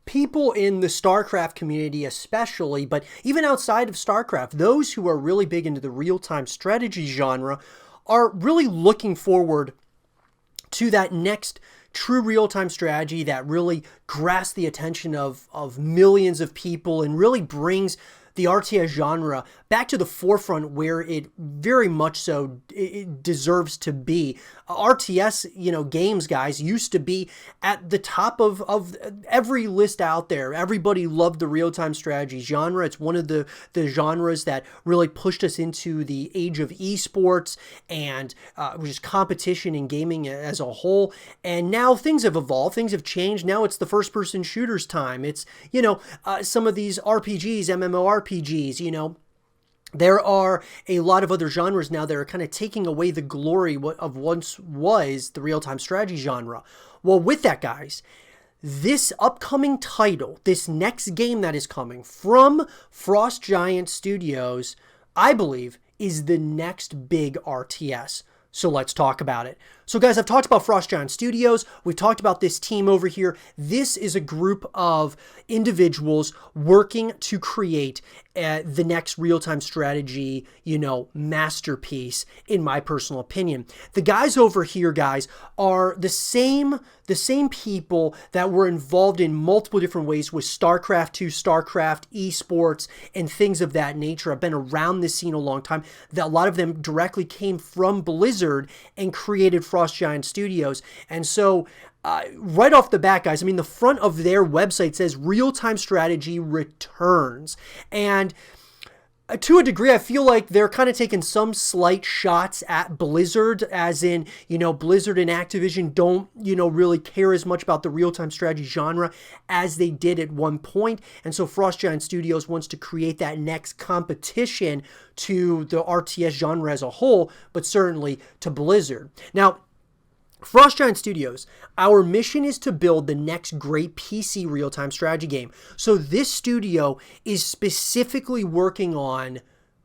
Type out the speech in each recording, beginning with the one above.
people in the StarCraft community especially, but even outside of StarCraft, those who are really big into the real-time strategy genre are really looking forward to that next true real-time strategy that really grasps the attention of millions of people and really brings the RTS genre back to the forefront where it very much so it deserves to be. RTS, games, guys, used to be at the top of every list out there. Everybody loved the real-time strategy genre. It's one of the genres that really pushed us into the age of esports and just competition in gaming as a whole. And now things have evolved. Things have changed. Now it's the first-person shooters time. It's, some of these RPGs, MMORPGs, there are a lot of other genres now that are kind of taking away the glory of once was the real-time strategy genre. Well, with that, guys, this upcoming title, this next game that is coming from Frost Giant Studios, I believe, is the next big RTS. So let's talk about it. So guys, I've talked about Frost Giant Studios. We've talked about this team over here. This is a group of individuals working to create the next real-time strategy, masterpiece, in my personal opinion. The guys over here, guys, are the same people that were involved in multiple different ways with StarCraft 2, StarCraft, esports, and things of that nature. I've been around this scene a long time. That a lot of them directly came from Blizzard and created Frost Giant Studios. And so right off the bat, guys, the front of their website says real-time strategy returns. And to a degree, I feel like they're kind of taking some slight shots at Blizzard, as in, Blizzard and Activision don't, really care as much about the real-time strategy genre as they did at one point. And so Frost Giant Studios wants to create that next competition to the RTS genre as a whole, but certainly to Blizzard. Now, Frost Giant Studios, our mission is to build the next great PC real-time strategy game. So this studio is specifically working on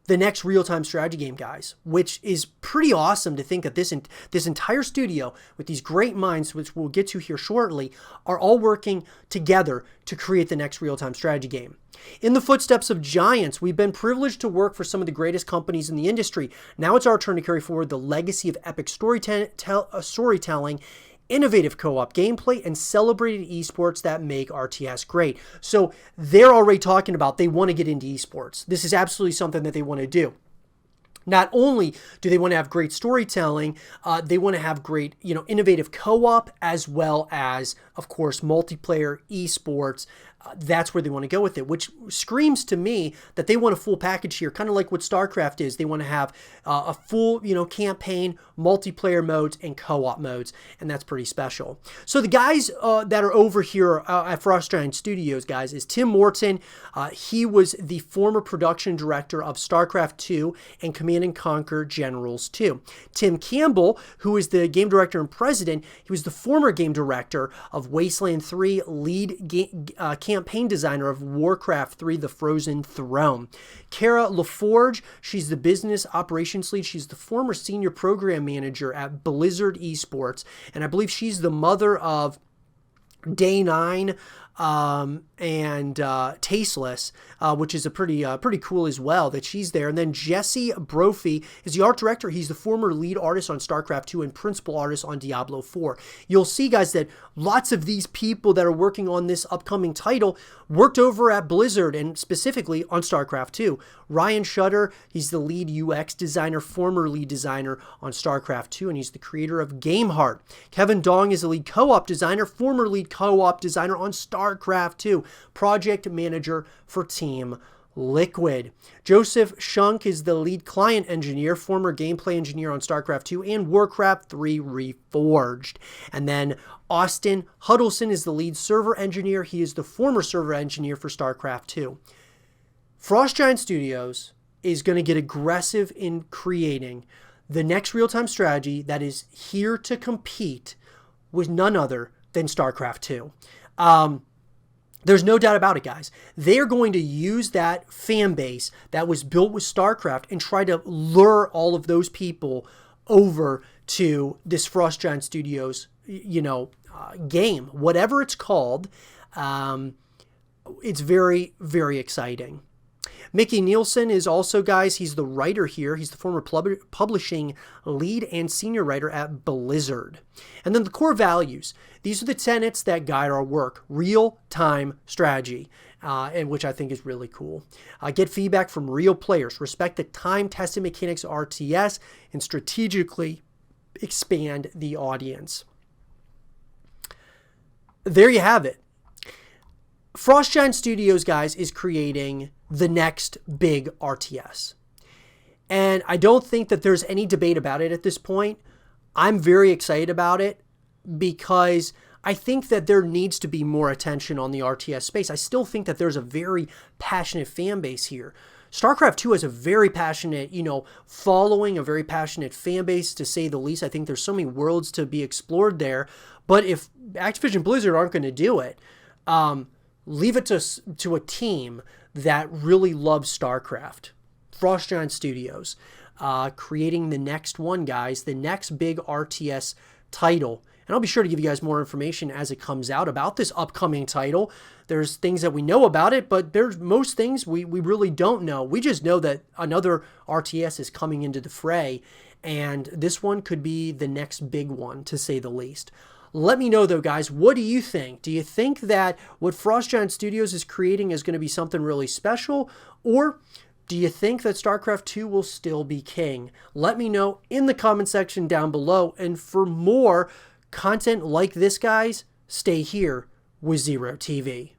the next real-time strategy game, guys, which is pretty awesome to think that this entire studio with these great minds, which we'll get to here shortly, are all working together to create the next real-time strategy game. In the footsteps of giants, we've been privileged to work for some of the greatest companies in the industry. Now it's our turn to carry forward the legacy of epic storytelling, innovative co-op gameplay, and celebrated esports that make RTS great. So they're already talking about they want to get into esports. This is absolutely something that they want to do. Not only do they want to have great storytelling, they want to have great, innovative co-op, as well as, of course, multiplayer esports. That's where they want to go with it, which screams to me that they want a full package here, kind of like what StarCraft is. They want to have a full, campaign, multiplayer modes, and co-op modes, and that's pretty special. So the guys that are over here at Frost Giant Studios, guys, is Tim Morton. He was the former production director of StarCraft 2 and Command & Conquer Generals 2. Tim Campbell, who is the game director and president, he was the former game director of Wasteland 3, lead campaign designer of Warcraft 3, The Frozen Throne. Kara LaForge, she's the business operations lead. She's the former senior program manager at Blizzard Esports, and I believe she's the mother of Day 9 and Tasteless, which is a pretty cool as well that she's there. And then Jesse Brophy is the art director. He's the former lead artist on StarCraft 2 and principal artist on Diablo 4. You'll see, guys, that lots of these people that are working on this upcoming title worked over at Blizzard and specifically on StarCraft 2. Ryan Shutter, he's the lead UX designer, former lead designer on StarCraft 2, and he's the creator of GameHeart. Kevin Dong is the lead co-op designer, former lead co-op designer on StarCraft 2, project manager for Team Liquid. Joseph Shunk is the lead client engineer, former gameplay engineer on StarCraft 2 and Warcraft 3 Reforged. And then Austin Huddleston is the lead server engineer. He is the former server engineer for StarCraft 2. Frost Giant Studios is going to get aggressive in creating the next real-time strategy that is here to compete with none other than StarCraft 2. There's no doubt about it, guys. They're going to use that fan base that was built with StarCraft and try to lure all of those people over to this Frost Giant Studios, game, whatever it's called. it's very, very exciting. Mickey Nielsen is also, guys, he's the writer here. He's the former publishing lead and senior writer at Blizzard. And then the core values. These are the tenets that guide our work. Real-time strategy, and which I think is really cool. Get feedback from real players. Respect the time-tested mechanics of RTS and strategically expand the audience. There you have it. Frost Giant Studios, guys, is creating the next big RTS. And I don't think that there's any debate about it at this point. I'm very excited about it because I think that there needs to be more attention on the RTS space. I still think that there's a very passionate fan base here. StarCraft 2 has a very passionate, following, a very passionate fan base, to say the least. I think there's so many worlds to be explored there. But if Activision Blizzard aren't going to do it, leave it to a team that really loves StarCraft. Frost Giant Studios, creating the next one, guys, the next big RTS title. And I'll be sure to give you guys more information as it comes out about this upcoming title. There's things that we know about it, but there's most things we really don't know. We just know that another RTS is coming into the fray, and this one could be the next big one, to say the least. Let me know, though, guys, what do you think? Do you think that what Frost Giant Studios is creating is going to be something really special? Or do you think that StarCraft 2 will still be king? Let me know in the comment section down below. And for more content like this, guys, stay here with Zero TV.